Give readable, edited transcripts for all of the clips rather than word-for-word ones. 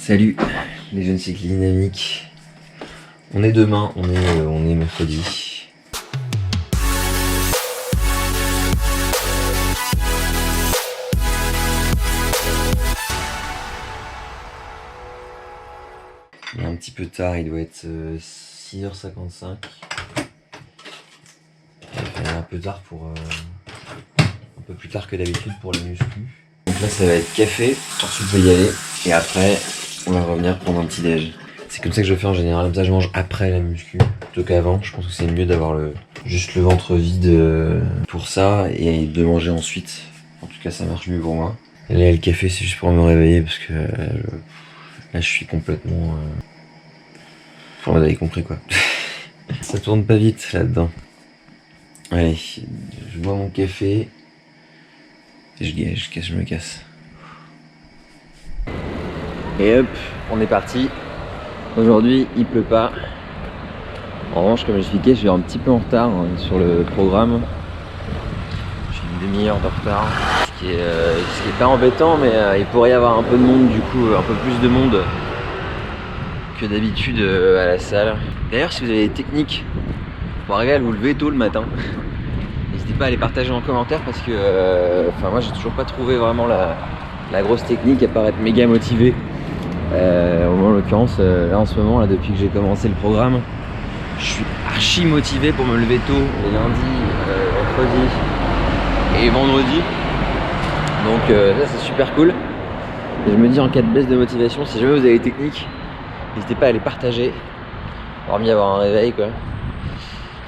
Salut les jeunes cyclistes dynamiques. On est demain, on est mercredi. Il est un petit peu tard, il doit être 6h55. Il est un peu tard pour un peu plus tard que d'habitude pour la muscu. Donc là ça va être café, tu peux y aller et après on va revenir prendre un petit déj. C'est comme ça que je fais en général, comme ça je mange après la muscu plutôt qu'avant. Je pense que c'est mieux d'avoir juste le ventre vide pour ça et de manger ensuite. En tout cas ça marche mieux pour moi. Et là le café c'est juste pour me réveiller parce que là je suis complètement... Enfin vous avez compris quoi. Ça tourne pas vite là-dedans. Allez, je bois mon café et je me casse. Et hop, on est parti. Aujourd'hui, il pleut pas. En revanche, comme j'expliquais, je suis un petit peu en retard sur le programme. J'ai une demi-heure de retard, ce qui est pas embêtant, mais il pourrait y avoir un peu de monde du coup, un peu plus de monde que d'habitude à la salle. D'ailleurs, si vous avez des techniques pour arriver à vous lever tôt le matin, n'hésitez pas à les partager en commentaire parce que moi j'ai toujours pas trouvé vraiment la grosse technique à part être méga motivé. En l'occurrence là en ce moment là, depuis que j'ai commencé le programme, je suis archi motivé pour me lever tôt les lundis, mercredis et vendredi. Donc ça c'est super cool. Et je me dis en cas de baisse de motivation, si jamais vous avez des techniques, n'hésitez pas à les partager, hormis avoir un réveil quoi.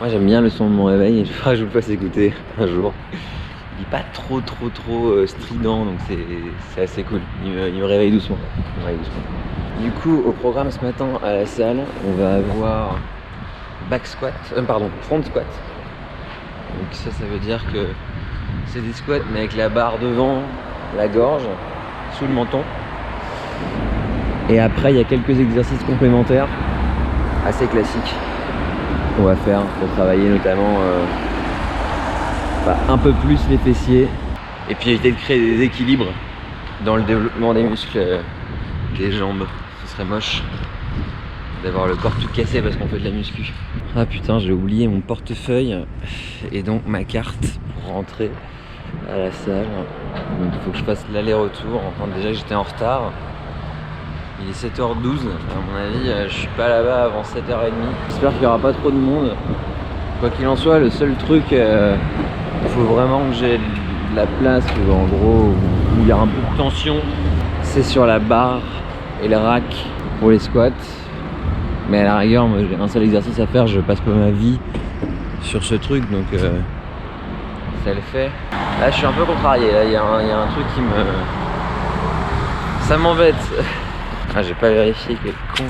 Moi j'aime bien le son de mon réveil et je ferai que je vous le fasse écouter un jour. Il n'est pas trop strident donc c'est assez cool. Il me réveille doucement. Du coup au programme ce matin à la salle, on va avoir front squat. Donc ça veut dire que c'est des squats mais avec la barre devant la gorge, sous le menton. Et après il y a quelques exercices complémentaires assez classiques qu'on va faire pour travailler notamment un peu plus les fessiers et puis éviter de créer des déséquilibres dans le développement des muscles des jambes. Ce serait moche d'avoir le corps tout cassé parce qu'on fait de la muscu. Ah putain, j'ai oublié mon portefeuille et donc ma carte pour rentrer à la salle. Donc il faut que je fasse l'aller-retour. Enfin déjà j'étais en retard. Il est 7h12, à mon avis, je suis pas là-bas avant 7h30. J'espère qu'il n'y aura pas trop de monde. Quoi qu'il en soit, le seul truc, il faut vraiment que j'ai de la place, où, en gros, où il y a un peu de tension, c'est sur la barre et le rack pour les squats. Mais à la rigueur, moi j'ai un seul exercice à faire, je passe pas ma vie sur ce truc, donc ça le fait. Là je suis un peu contrarié, là il y a un truc qui me... Ça m'embête. Ah j'ai pas vérifié, quel con.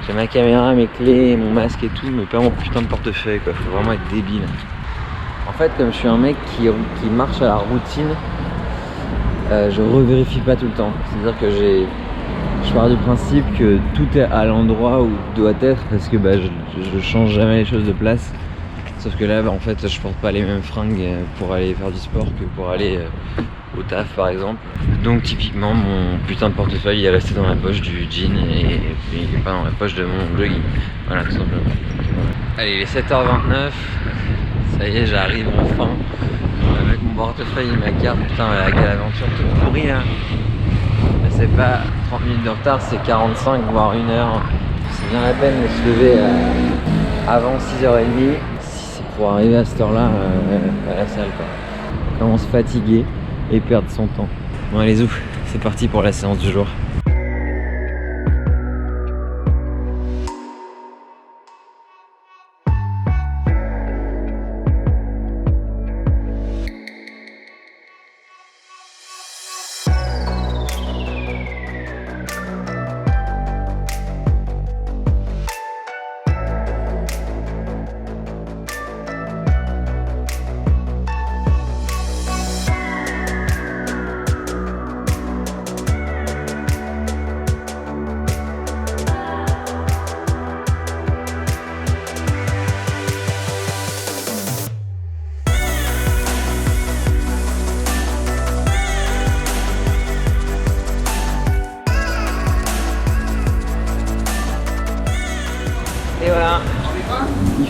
J'ai ma caméra, mes clés, mon masque et tout, mais pas mon putain de portefeuille quoi, faut vraiment être débile. En fait comme je suis un mec qui marche à la routine, je revérifie pas tout le temps. C'est-à-dire que je pars du principe que tout est à l'endroit où doit être parce que je change jamais les choses de place. Sauf que là en fait je porte pas les mêmes fringues pour aller faire du sport que pour aller au taf par exemple. Donc typiquement mon putain de portefeuille il est resté dans la poche du jean et puis il est pas dans la poche de mon jogging. Voilà tout simplement. Allez il est 7h29, ça y est j'arrive enfin avec mon portefeuille et ma carte. Putain quelle aventure toute pourrie là. C'est pas 30 minutes de retard, c'est 45 voire 1 heure. C'est bien la peine de se lever avant 6h30 si c'est pour arriver à cette heure-là à la salle quoi. Comment se fatiguer et perdre son temps. Bon allez zou, c'est parti pour la séance du jour.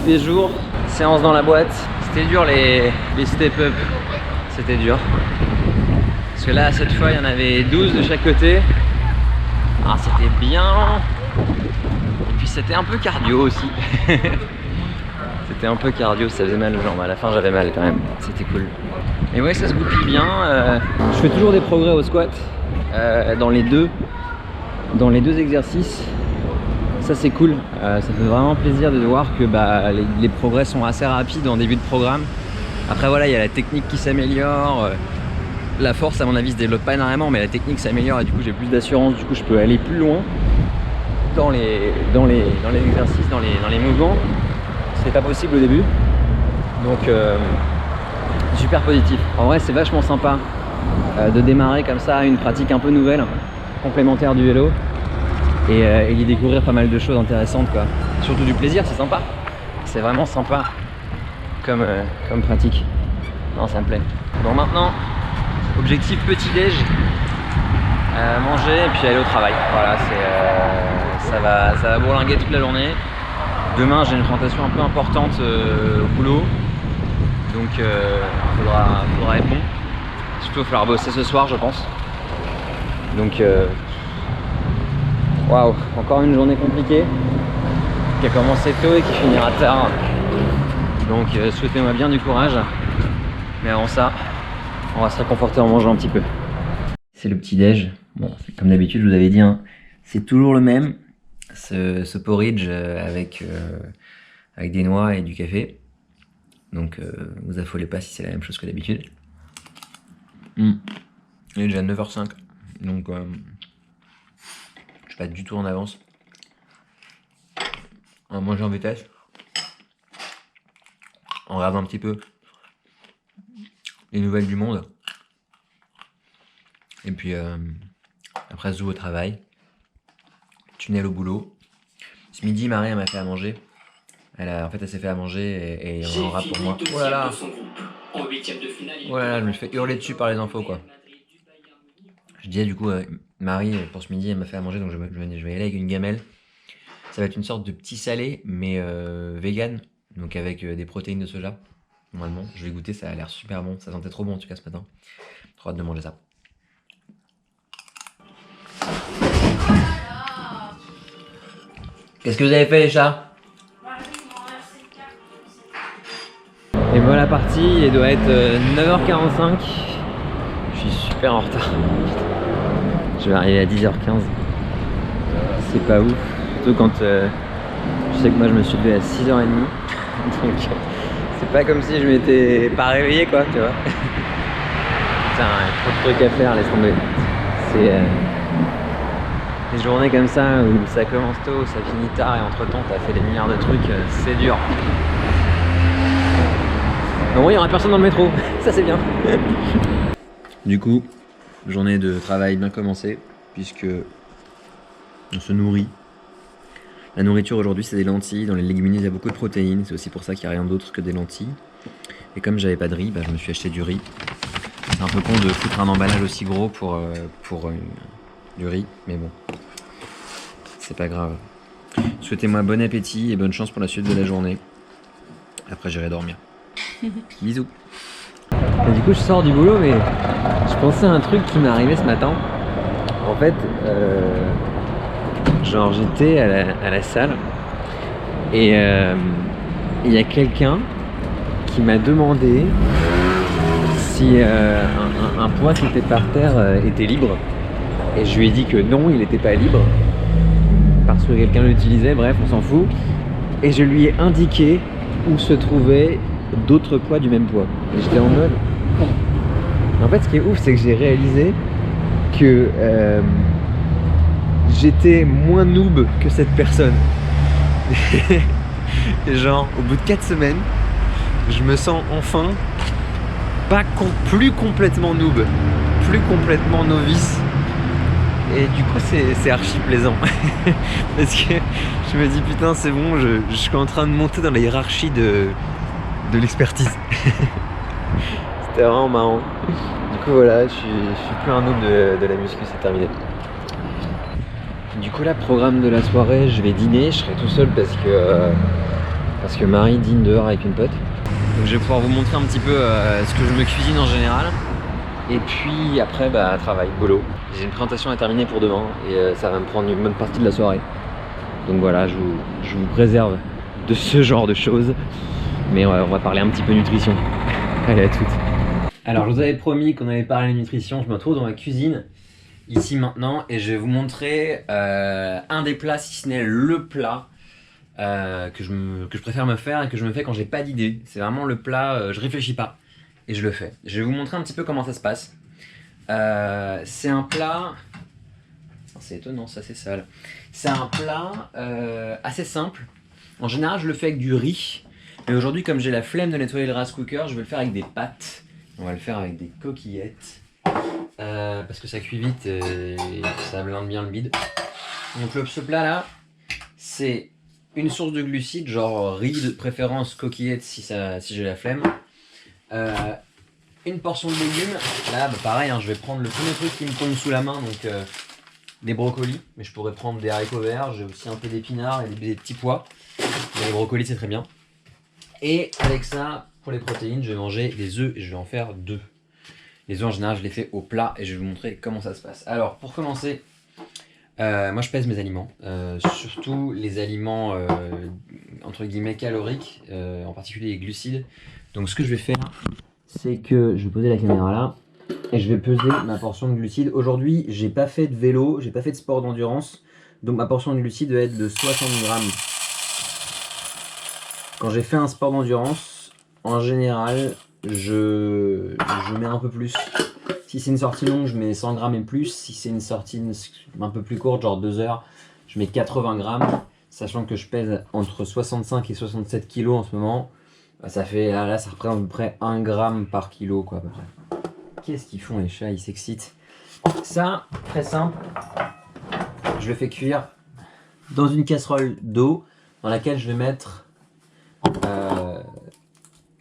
fait jour, séance dans la boîte. C'était dur les step-up, c'était dur. Parce que là, cette fois, il y en avait 12 de chaque côté. Alors c'était bien. Et puis c'était un peu cardio aussi. C'était un peu cardio, ça faisait mal aux jambes. À la fin, j'avais mal quand même. C'était cool. Et ouais, ça se goupille bien. Je fais toujours des progrès au squat dans les deux exercices. Ça c'est cool. Ça fait vraiment plaisir de voir que les progrès sont assez rapides en début de programme. Après voilà, il y a la technique qui s'améliore. La force à mon avis se développe pas énormément, mais la technique s'améliore et du coup j'ai plus d'assurance. Du coup je peux aller plus loin dans les exercices, dans les mouvements. C'était pas possible au début. Donc super positif. En vrai c'est vachement sympa de démarrer comme ça une pratique un peu nouvelle, complémentaire du vélo et d'y découvrir pas mal de choses intéressantes quoi. Surtout du plaisir, c'est sympa. C'est vraiment sympa comme pratique. Non, ça me plaît. Bon maintenant, objectif petit déj, manger et puis aller au travail. Voilà, ça va bourlinguer toute la journée. Demain j'ai une présentation un peu importante au boulot. Donc faudra être bon. Surtout il va falloir bosser ce soir je pense. Donc waouh, encore une journée compliquée qui a commencé tôt et qui finira tard. Donc souhaitez-moi bien du courage. Mais avant ça, on va se réconforter en mangeant un petit peu. C'est le petit déj. Bon, comme d'habitude je vous avais dit, hein, c'est toujours le même. Ce porridge avec des noix et du café. Donc vous affolez pas si c'est la même chose que d'habitude. Il est déjà 9h05. Donc je suis pas du tout en avance. On va manger en vitesse. On regarde un petit peu les nouvelles du monde. Et puis après zou au travail. Tunnel au boulot. Ce midi, Marie elle m'a fait à manger. En fait, elle s'est fait à manger et on en aura pour moi. Oh là là. Oh là là, je me fais hurler dessus par les infos quoi. Je disais du coup, Marie pour ce midi elle m'a fait à manger donc je vais y aller avec une gamelle. Ça va être une sorte de petit salé mais vegan, donc avec des protéines de soja. Normalement, je vais goûter, ça a l'air super bon. Ça sentait trop bon en tout cas ce matin. Trop hâte de manger ça. Qu'est-ce que vous avez fait les chats? Et voilà parti, il doit être 9h45. Je suis super en retard. Je vais arriver à 10h15. C'est pas ouf. Surtout quand je sais que moi je me suis levé à 6h30. Donc c'est pas comme si je m'étais pas réveillé quoi, tu vois. Putain, il y a trop de trucs à faire, laisse tomber. C'est des journées comme ça où ça commence tôt, ça finit tard et entre temps t'as fait des milliards de trucs, c'est dur. Bon, il n'y aura personne dans le métro, ça c'est bien. Du coup, journée de travail bien commencée, puisque on se nourrit. La nourriture aujourd'hui c'est des lentilles, dans les légumineuses il y a beaucoup de protéines, c'est aussi pour ça qu'il n'y a rien d'autre que des lentilles. Et comme j'avais pas de riz, je me suis acheté du riz. C'est un peu con de foutre un emballage aussi gros pour du riz, mais bon, c'est pas grave. Souhaitez-moi bon appétit et bonne chance pour la suite de la journée. Après j'irai dormir. Bisous. Et du coup je sors du boulot mais je pensais à un truc qui m'est arrivé ce matin. En fait, genre j'étais à la salle et il y a quelqu'un qui m'a demandé si un poids qui était par terre était libre. Et je lui ai dit que non, il n'était pas libre parce que quelqu'un l'utilisait, bref, on s'en fout. Et je lui ai indiqué où se trouvaient d'autres poids du même poids. Et j'étais en mode... En fait, ce qui est ouf, c'est que j'ai réalisé que j'étais moins noob que cette personne. Et genre, au bout de 4 semaines, je me sens enfin plus complètement noob, plus complètement novice. Et du coup c'est archi plaisant parce que je me dis putain c'est bon, je suis en train de monter dans la hiérarchie de l'expertise. C'était vraiment marrant. Du coup voilà, je suis plus un noob de la muscu, c'est terminé. Du coup là, programme de la soirée, je vais dîner, je serai tout seul parce parce que Marie dîne dehors avec une pote. Donc je vais pouvoir vous montrer un petit peu ce que je me cuisine en général. Et puis après, travail, boulot. J'ai une présentation à terminer pour demain et ça va me prendre une bonne partie de la soirée. Donc voilà, je vous préserve de ce genre de choses. Mais on va parler un petit peu nutrition. Allez, à toutes. Alors, je vous avais promis qu'on allait parler nutrition. Je me retrouve dans ma cuisine, ici maintenant, et je vais vous montrer un des plats, si ce n'est le plat que je préfère me faire et que je me fais quand j'ai pas d'idée. C'est vraiment le plat, je réfléchis pas et je le fais. Je vais vous montrer un petit peu comment ça se passe. C'est un plat... C'est étonnant, ça c'est sale. C'est un plat assez simple. En général, je le fais avec du riz. Mais aujourd'hui, comme j'ai la flemme de nettoyer le rice cooker, je vais le faire avec des pâtes. On va le faire avec des coquillettes. Parce que ça cuit vite et ça blinde bien le bide. Donc ce plat là, c'est une source de glucides, genre riz de préférence, coquillettes si j'ai la flemme. Une portion de légumes. Là, pareil, hein, je vais prendre le premier truc qui me tombe sous la main, donc des brocolis. Mais je pourrais prendre des haricots verts, j'ai aussi un peu d'épinards et des petits pois. Mais les brocolis, c'est très bien. Et avec ça, pour les protéines, je vais manger des œufs et je vais en faire 2. Les œufs en général, je les fais au plat et je vais vous montrer comment ça se passe. Alors, pour commencer, moi je pèse mes aliments, surtout les aliments entre guillemets caloriques, en particulier les glucides. Donc ce que je vais faire, c'est que je vais poser la caméra là et je vais peser ma portion de glucides. Aujourd'hui, j'ai pas fait de vélo, j'ai pas fait de sport d'endurance, donc ma portion de glucides va être de 60 grammes. Quand j'ai fait un sport d'endurance, en général, je mets un peu plus. Si c'est une sortie longue, je mets 100 grammes et plus. Si c'est une sortie un peu plus courte, genre 2 heures, je mets 80 grammes. Sachant que je pèse entre 65 et 67 kilos en ce moment. Ça fait, là, ça représente à peu près 1 gramme par kilo, quoi, à peu près. Qu'est-ce qu'ils font les chats? Ils s'excitent. Ça, très simple. Je le fais cuire dans une casserole d'eau dans laquelle je vais mettre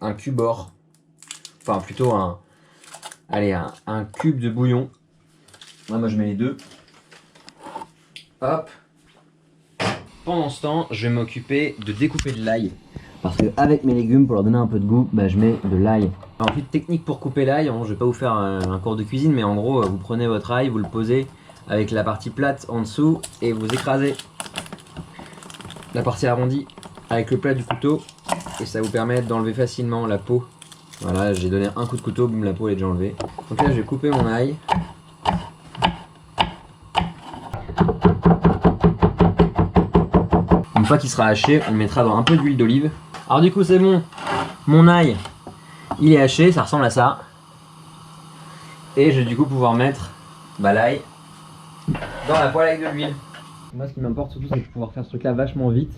un cube-or, enfin plutôt un cube de bouillon. Moi je mets les deux. Hop. Pendant ce temps, je vais m'occuper de découper de l'ail. Parce qu'avec mes légumes, pour leur donner un peu de goût, je mets de l'ail. Ensuite, technique pour couper l'ail, je vais pas vous faire un cours de cuisine, mais en gros, vous prenez votre ail, vous le posez avec la partie plate en dessous et vous écrasez la partie arrondie avec le plat du couteau. Et ça vous permet d'enlever facilement la peau. Voilà, j'ai donné un coup de couteau, boum, la peau elle est déjà enlevée. Donc là, je vais couper mon ail. Une fois qu'il sera haché, on le mettra dans un peu d'huile d'olive. Alors du coup, c'est bon. Mon ail, il est haché, ça ressemble à ça. Et je vais du coup pouvoir mettre l'ail dans la poêle avec de l'huile. Moi, ce qui m'importe surtout, c'est de pouvoir faire ce truc-là vachement vite.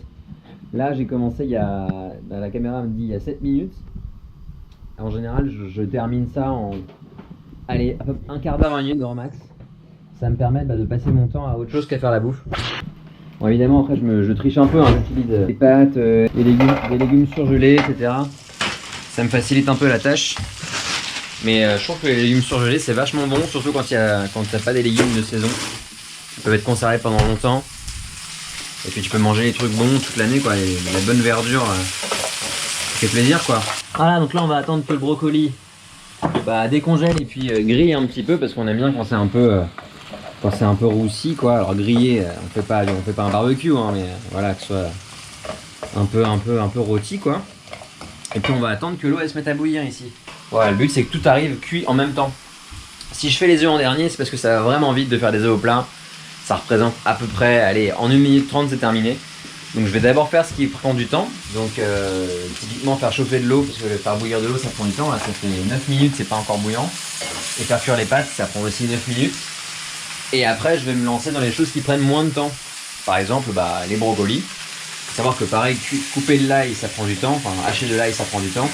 Là, j'ai commencé la caméra me dit il y a 7 minutes. En général, je termine ça en allez, à peu près un quart d'heure, 20 minutes grand max. Ça me permet de passer mon temps à autre chose qu'à faire la bouffe. Bon, évidemment, après, je triche un peu, hein, j'utilise des pâtes, des légumes surgelés, etc. Ça me facilite un peu la tâche. Mais je trouve que les légumes surgelés, c'est vachement bon, surtout quand t'as pas des légumes de saison. Ils peuvent être conservés pendant longtemps. Et puis tu peux manger les trucs bons toute l'année, quoi. La bonne verdure, ça fait plaisir, quoi. Voilà, donc là on va attendre que le brocoli décongèle et puis grille un petit peu parce qu'on aime bien quand c'est un peu roussi, quoi. Alors griller, on fait pas un barbecue, hein, mais voilà, que ce soit un peu rôti, quoi. Et puis on va attendre que l'eau elle se mette à bouillir ici. Voilà, le but c'est que tout arrive cuit en même temps. Si je fais les œufs en dernier, c'est parce que ça va vraiment vite de faire des œufs au plat. Ça représente à peu près, allez, en 1 minute 30 c'est terminé. Donc je vais d'abord faire ce qui prend du temps. Donc typiquement faire chauffer de l'eau, parce que faire bouillir de l'eau ça prend du temps. Là ça fait 9 minutes, c'est pas encore bouillant. Et faire cuire les pâtes, ça prend aussi 9 minutes. Et après je vais me lancer dans les choses qui prennent moins de temps. Par exemple les brocolis. Faut savoir que pareil, couper de l'ail ça prend du temps, enfin hacher de l'ail ça prend du temps.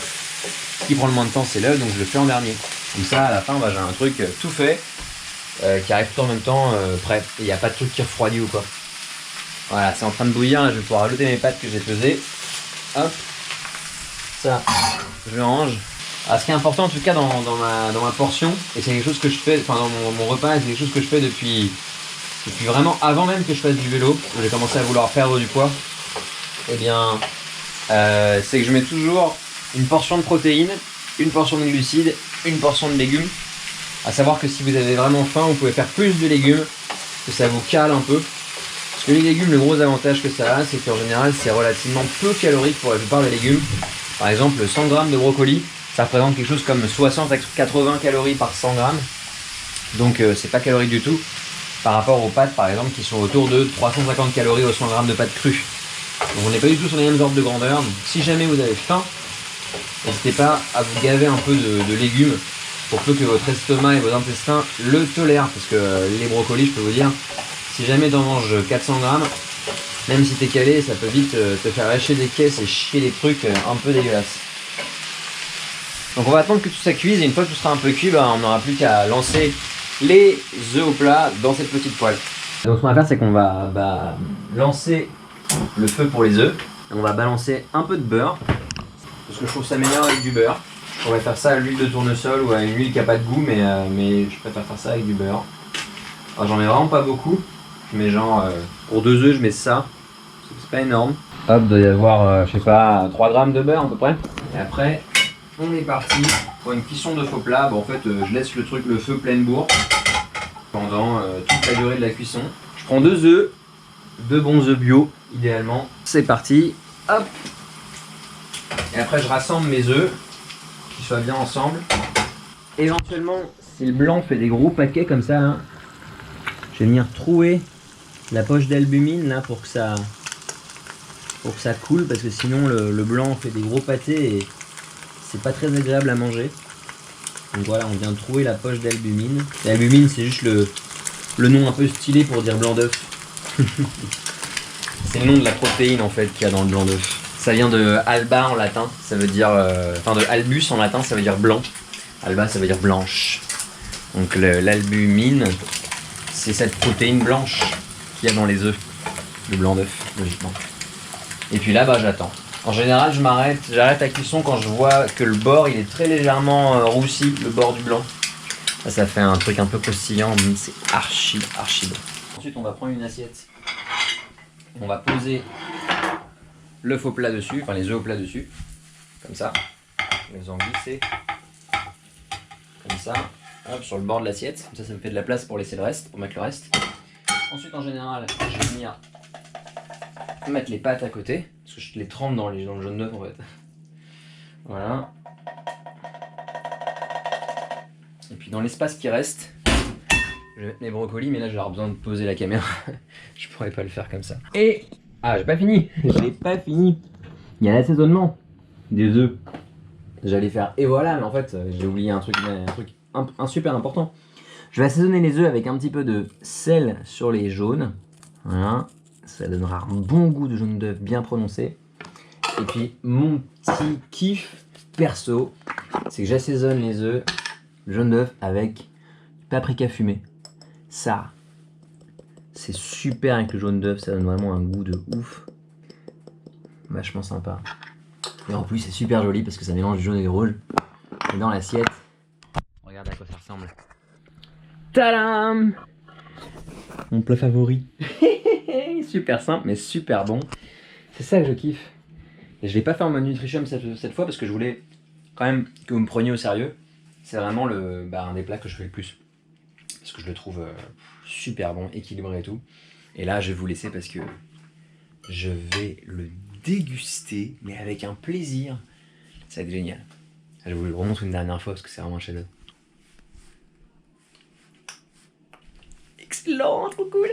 Ce qui prend le moins de temps c'est l'œuf, donc je le fais en dernier. Comme ça à la fin j'ai un truc tout fait. Qui arrive tout en même temps prêt. Et il n'y a pas de truc qui refroidit ou quoi. Voilà, c'est en train de bouillir, là je vais pouvoir rajouter mes pâtes que j'ai pesées. Hop. Ça, je range. Alors ce qui est important en tout cas dans ma portion, et c'est quelque chose que je fais, enfin dans mon repas, c'est quelque chose que je fais depuis vraiment avant même que je fasse du vélo, où j'ai commencé à vouloir perdre du poids. Et bien, c'est que je mets toujours une portion de protéines, une portion de glucides, une portion de légumes. À savoir que si vous avez vraiment faim, vous pouvez faire plus de légumes, que ça vous cale un peu. Parce que les légumes, le gros avantage que ça a, c'est qu'en général, c'est relativement peu calorique pour la plupart des légumes. Par exemple, 100 g de brocoli, ça représente quelque chose comme 60 à 80 calories par 100 g. Donc c'est pas calorique du tout. Par rapport aux pâtes, par exemple, qui sont autour de 350 calories aux 100 g de pâtes crues. Donc on n'est pas du tout sur les mêmes ordres de grandeur. Donc, si jamais vous avez faim, n'hésitez pas à vous gaver un peu de légumes pour peu que votre estomac et vos intestins le tolèrent. Parce que les brocolis, je peux vous dire, si jamais tu en manges 400 g, même si t'es calé, ça peut vite te faire lâcher des caisses et chier des trucs un peu dégueulasses. Donc on va attendre que tout ça cuise et une fois que tout sera un peu cuit, on n'aura plus qu'à lancer les œufs au plat dans cette petite poêle. Donc ce qu'on va faire, c'est qu'on va lancer le feu pour les œufs. On va balancer un peu de beurre, parce que je trouve ça meilleur avec du beurre. Je pourrais faire ça à l'huile de tournesol ou à une huile qui n'a pas de goût, mais je préfère faire ça avec du beurre. Alors j'en mets vraiment pas beaucoup, je mets genre, pour 2 œufs je mets ça, c'est pas énorme. Hop, il doit y avoir, je sais pas, 3 grammes de beurre à peu près. Et après, on est parti pour une cuisson de faux plat. Bon, en fait, je laisse le feu pleine bourre pendant toute la durée de la cuisson. Je prends 2 œufs, 2 bons œufs bio, idéalement. C'est parti, hop. Et après, je rassemble mes œufs, qu'ils soient bien ensemble. Éventuellement, si le blanc fait des gros paquets comme ça, hein, je vais venir trouer la poche d'albumine là pour que ça coule, parce que sinon le blanc fait des gros pâtés et c'est pas très agréable à manger. Donc voilà, on vient de trouver la poche d'albumine. L'albumine, c'est juste le nom un peu stylé pour dire blanc d'œuf. C'est le nom de la protéine en fait qu'il y a dans le blanc d'œuf. Ça vient de alba en latin, ça veut dire, de albus en latin, ça veut dire blanc. Alba, ça veut dire blanche. Donc l'albumine, c'est cette protéine blanche qu'il y a dans les œufs, le blanc d'œuf, logiquement. Et puis là, j'attends. En général, j'arrête la cuisson quand je vois que le bord il est très légèrement roussi, le bord du blanc. Ça fait un truc un peu croustillant, mais c'est archi bon. Ensuite, on va prendre une assiette. On va poser le faux plat dessus, enfin les œufs au plat dessus, comme ça. Les en glisser, comme ça. Hop, sur le bord de l'assiette. Comme ça me fait de la place pour laisser le reste, pour mettre le reste. Ensuite, en général, je vais venir mettre les pâtes à côté, parce que je les trempe dans le jaune d'œuf en fait. Voilà. Et puis dans l'espace qui reste, je vais mettre mes brocolis, mais là je vais avoir besoin de poser la caméra. Je pourrais pas le faire comme ça. Et j'ai pas fini. J'ai pas fini. Il y a l'assaisonnement des œufs. J'allais faire et voilà, mais en fait j'ai oublié un truc super important. Je vais assaisonner les œufs avec un petit peu de sel sur les jaunes. Voilà. Ça donnera un bon goût de jaune d'œuf bien prononcé. Et puis mon petit kiff perso, c'est que j'assaisonne les œufs, le jaune d'œuf avec paprika fumé. Ça, c'est super avec le jaune d'œuf, ça donne vraiment un goût de ouf. Vachement sympa. Et en plus c'est super joli parce que ça mélange du jaune et du rouge. Et dans l'assiette, regarde à quoi ça ressemble. Tadam! Mon plat favori. Super simple mais super bon. C'est ça que je kiffe. Et je l'ai pas fait en mode nutrition cette fois parce que je voulais quand même que vous me preniez au sérieux. C'est vraiment un des plats que je fais le plus. Parce que je le trouve super bon, équilibré et tout. Et là je vais vous laisser parce que je vais le déguster, mais avec un plaisir. Ça va être génial. Je vous le remontre une dernière fois parce que c'est vraiment un chef-d'œuvre. Excellent, trop cool.